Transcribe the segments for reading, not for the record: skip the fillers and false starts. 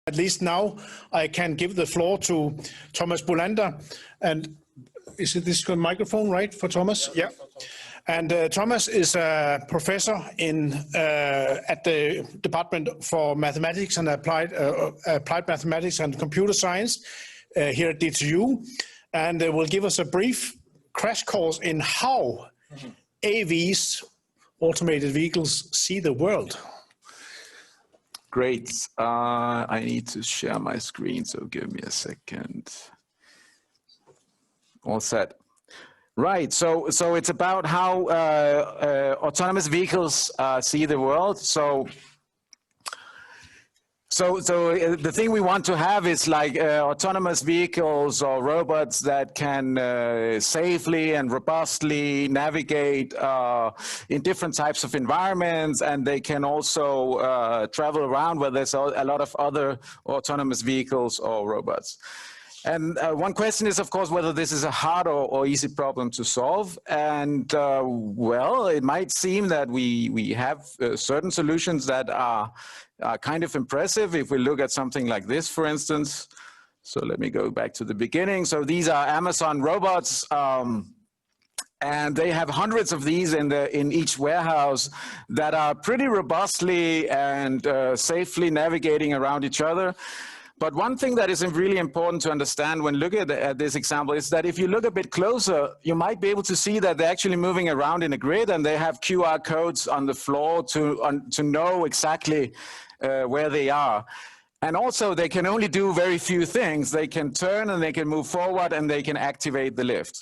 At least now I can give the floor to Thomas Bolander. And is it this microphone right for Thomas? Yeah. And Thomas is a professor at the Department for Mathematics and Applied Mathematics and Computer Science here at DTU, and will give us a brief crash course in how AVs, automated vehicles, see the world. Great. I need to share my screen, so give me a second. All set. Right. So it's about how autonomous vehicles see the world. So the thing we want to have is like autonomous vehicles or robots that can safely and robustly navigate in different types of environments, and they can also travel around where there's a lot of other autonomous vehicles or robots. And one question is, of course, whether this is a hard or easy problem to solve. And well, it might seem that we have certain solutions that are kind of impressive. If we look at something like this, for instance. So let me go back to the beginning. So these are Amazon robots. And they have hundreds of these in each warehouse that are pretty robustly and safely navigating around each other. But one thing that is really important to understand when looking at this example is that if you look a bit closer, you might be able to see that they're actually moving around in a grid, and they have QR codes on the floor to know exactly where they are. And also, they can only do very few things. They can turn, and they can move forward, and they can activate the lift.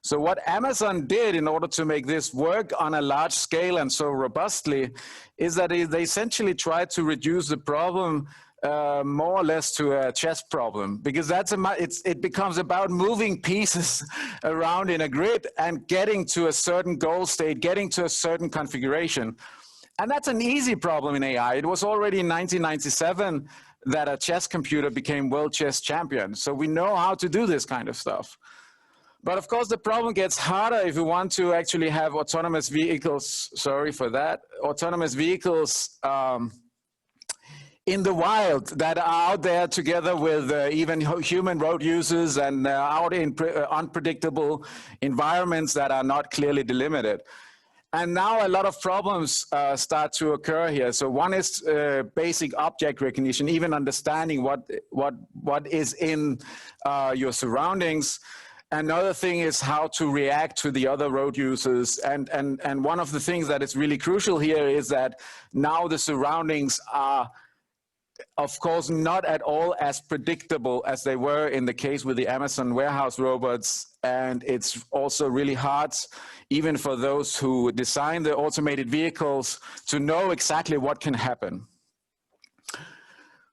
So what Amazon did in order to make this work on a large scale and so robustly is that they essentially tried to reduce the problem more or less to a chess problem, because it becomes about moving pieces around in a grid and getting to a certain goal state, getting to a certain configuration. And that's an easy problem in AI. It was already in 1997 that a chess computer became world chess champion. So we know how to do this kind of stuff. But of course, the problem gets harder if we want to actually have autonomous vehicles, sorry for that, autonomous vehicles in the wild that are out there together with even human road users and out in unpredictable environments that are not clearly delimited. And now a lot of problems start to occur here. So one is basic object recognition, even understanding what is in your surroundings. Another thing is how to react to the other road users. And one of the things that is really crucial here is that now the surroundings are, of course, not at all as predictable as they were in the case with the Amazon warehouse robots. And it's also really hard, even for those who design the automated vehicles, to know exactly what can happen.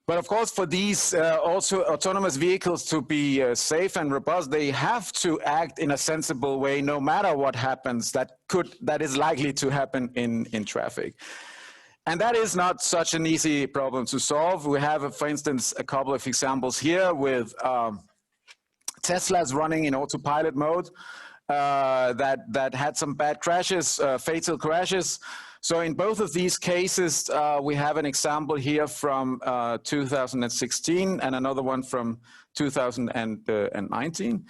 But of course, for these also autonomous vehicles to be safe and robust, they have to act in a sensible way, no matter what happens that is likely to happen in traffic. And that is not such an easy problem to solve. We have, for instance, a couple of examples here with Teslas running in autopilot mode that had some bad crashes, fatal crashes. So in both of these cases, we have an example here from 2016 and another one from 2019.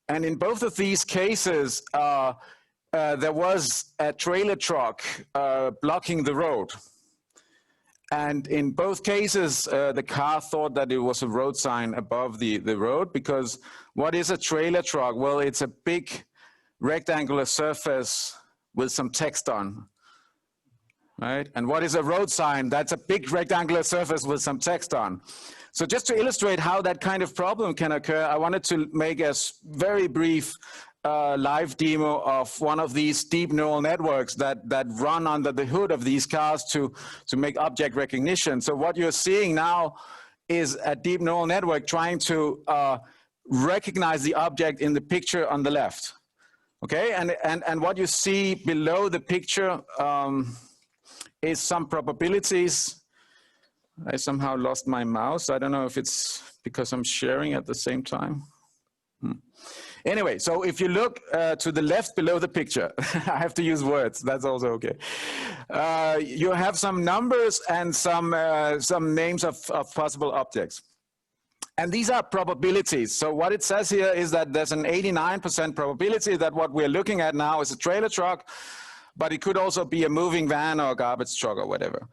And in both of these cases, there was a trailer truck blocking the road. And in both cases, the car thought that it was a road sign above the road, because what is a trailer truck? Well, it's a big rectangular surface with some text on, right? And what is a road sign? That's a big rectangular surface with some text on. So just to illustrate how that kind of problem can occur, I wanted to make a very brief live demo of one of these deep neural networks that run under the hood of these cars to make object recognition. So what you're seeing now is a deep neural network trying to recognize the object in the picture on the left. Okay, and what you see below the picture is some probabilities. I somehow lost my mouse. I don't know if it's because I'm sharing at the same time. Anyway, so if you look to the left below the picture, I have to use words, that's also okay. You have some numbers and some names of possible objects. And these are probabilities. So what it says here is that there's an 89% probability that what we're looking at now is a trailer truck, but it could also be a moving van or a garbage truck or whatever.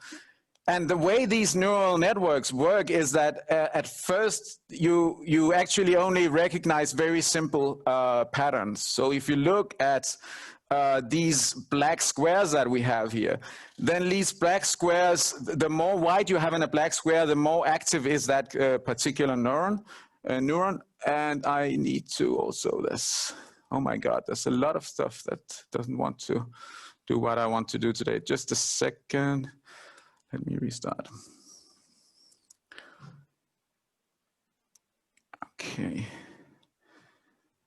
And the way these neural networks work is that at first you actually only recognize very simple patterns. So if you look at these black squares that we have here, then these black squares, the more white you have in a black square, the more active is that particular neuron. And I need to also this. Oh my God, there's a lot of stuff that doesn't want to do what I want to do today. Just a second. Let me restart. Okay.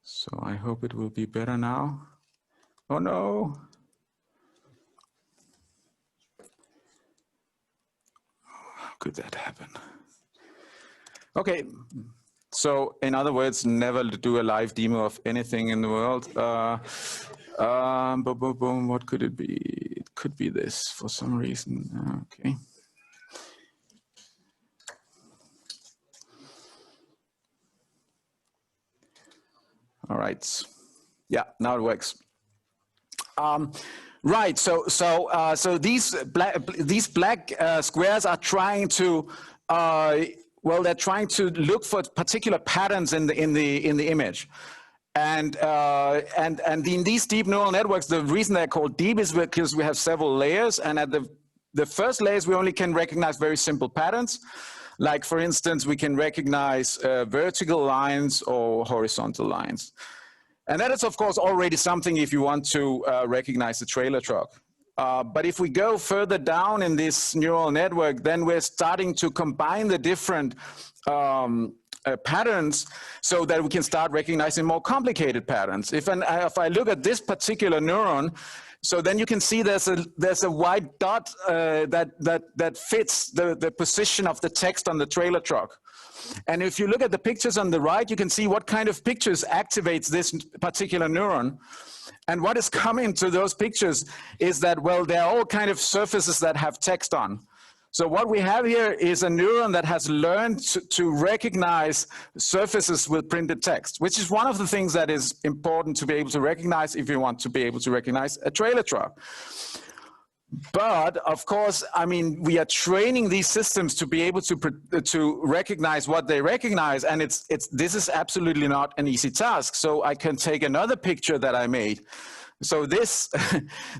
So I hope it will be better now. Oh no. How could that happen? Okay. So in other words, never do a live demo of anything in the world. What could it be? It could be this for some reason. Okay. All right. Yeah, now it works. Right. So these black squares are trying to well, they're trying to look for particular patterns in the image. And in these deep neural networks, the reason they're called deep is because we have several layers, and at the first layers we only can recognize very simple patterns, like for instance we can recognize vertical lines or horizontal lines, and that is of course already something if you want to recognize a trailer truck. But if we go further down in this neural network, then we're starting to combine the different patterns so that we can start recognizing more complicated patterns. If I look at this particular neuron, so then you can see there's a white dot that fits the position of the text on the trailer truck. And if you look at the pictures on the right, you can see what kind of pictures activates this particular neuron. And what is coming to those pictures is that, well, there are all kind of surfaces that have text on. So what we have here is a neuron that has learned to recognize surfaces with printed text, which is one of the things that is important to be able to recognize if you want to be able to recognize a trailer truck. But of course, I mean, we are training these systems to be able to recognize what they recognize, and this is absolutely not an easy task. So I can take another picture that I made. So this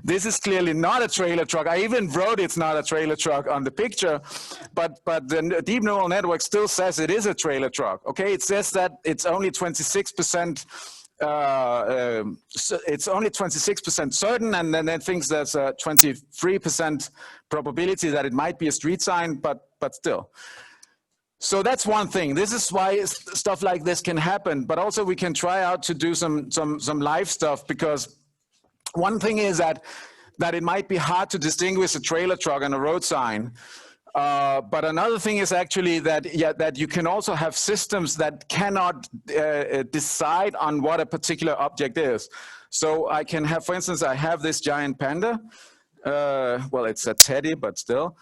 is clearly not a trailer truck. I even wrote it's not a trailer truck on the picture, but the deep neural network still says it is a trailer truck. Okay, it says that it's only 26%. It's only 26% certain, and then it thinks there's a 23% probability that it might be a street sign, but still. So that's one thing. This is why stuff like this can happen, but also we can try out to do some live stuff, because one thing is that it might be hard to distinguish a trailer truck and a road sign. But another thing is actually that you can also have systems that cannot decide on what a particular object is. So I can have, for instance, I have this giant panda. Well, it's a teddy, but still.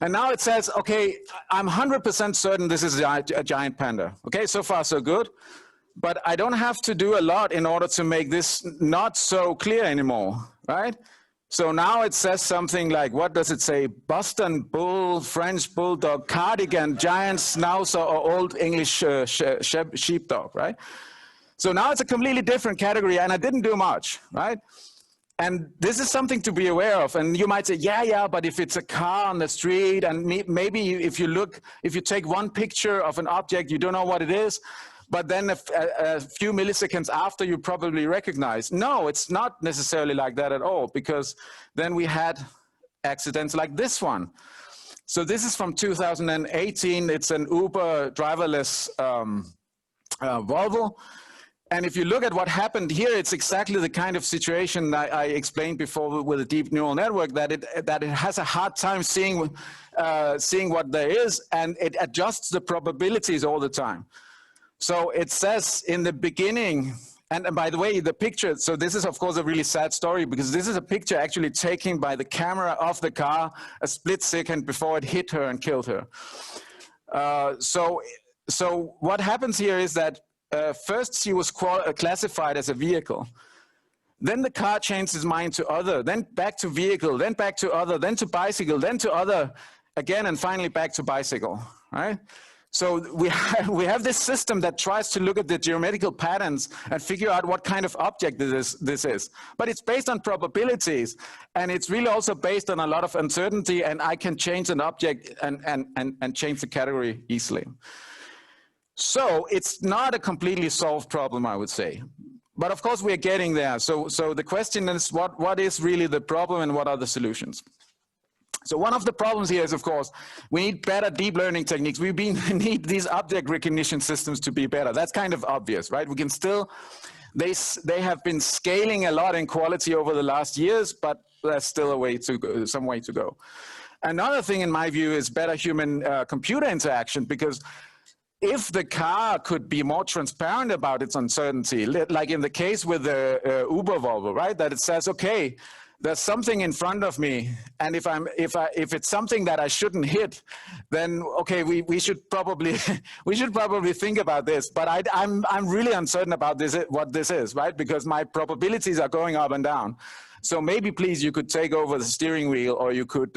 And now it says, okay, I'm 100% certain this is a giant panda. Okay, so far so good. But I don't have to do a lot in order to make this not so clear anymore, right? So now it says something like, what does it say? Boston bull, French bulldog, cardigan, giant schnauzer, or old English sheepdog, right? So now it's a completely different category, and I didn't do much, right? And this is something to be aware of. And you might say, yeah, but if it's a car on the street, and maybe if you take one picture of an object, you don't know what it is, but then a few milliseconds after, you probably recognize. No, it's not necessarily like that at all, because then we had accidents like this one. So this is from 2018. It's an Uber driverless Volvo. And if you look at what happened here, it's exactly the kind of situation I explained before with a deep neural network, that it has a hard time seeing what there is, and it adjusts the probabilities all the time. So it says in the beginning, and by the way, the picture, so this is of course a really sad story because this is a picture actually taken by the camera of the car a split second before it hit her and killed her. So what happens here is that first she was classified as a vehicle. Then the car changed its mind to other, then back to vehicle, then back to other, then to bicycle, then to other again, and finally back to bicycle, right? So we have this system that tries to look at the geometrical patterns and figure out what kind of object this is. But it's based on probabilities, and it's really also based on a lot of uncertainty, and I can change an object and change the category easily. So it's not a completely solved problem, I would say. But of course, we're getting there. So the question is, what is really the problem and what are the solutions? So one of the problems here is, of course, we need better deep learning techniques. We need these object recognition systems to be better. That's kind of obvious, right? We can still, they have been scaling a lot in quality over the last years, but there's still a way to go, some way to go. Another thing, in my view, is better human-computer interaction, because if the car could be more transparent about its uncertainty, like in the case with the Uber Volvo, right? That it says, okay, there's something in front of me, and if it's something that I shouldn't hit, then okay, we should probably think about this. But I'm really uncertain about what this is, right? Because my probabilities are going up and down. So maybe, please, you could take over the steering wheel, or you could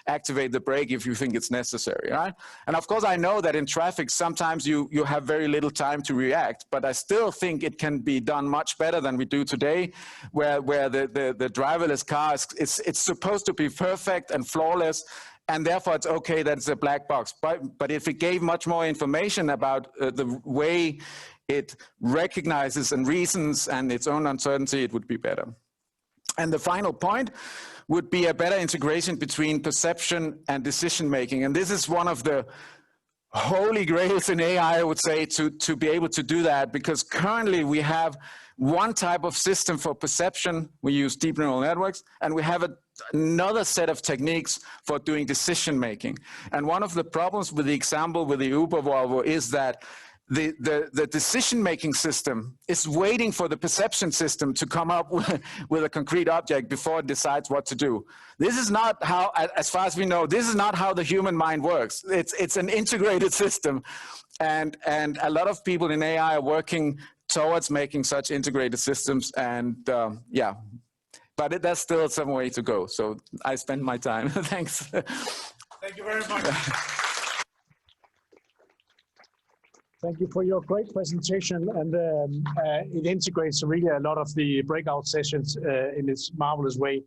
activate the brake if you think it's necessary, right? And of course, I know that in traffic, sometimes you have very little time to react, but I still think it can be done much better than we do today, where the driverless car, it's supposed to be perfect and flawless, and therefore it's okay that it's a black box. But if it gave much more information about the way it recognizes and reasons and its own uncertainty, it would be better. And the final point would be a better integration between perception and decision-making. And this is one of the holy grails in AI, I would say, to be able to do that, because currently we have one type of system for perception. We use deep neural networks, and we have another set of techniques for doing decision-making. And one of the problems with the example with the Uber Volvo is that the decision-making system is waiting for the perception system to come up with a concrete object before it decides what to do. This is not how, as far as we know, this is not how the human mind works. It's an integrated system. And a lot of people in AI are working towards making such integrated systems. And yeah, but there's still some way to go. So I spend my time. Thanks. Thank you very much. Thank you for your great presentation, and it integrates really a lot of the breakout sessions in this marvelous way.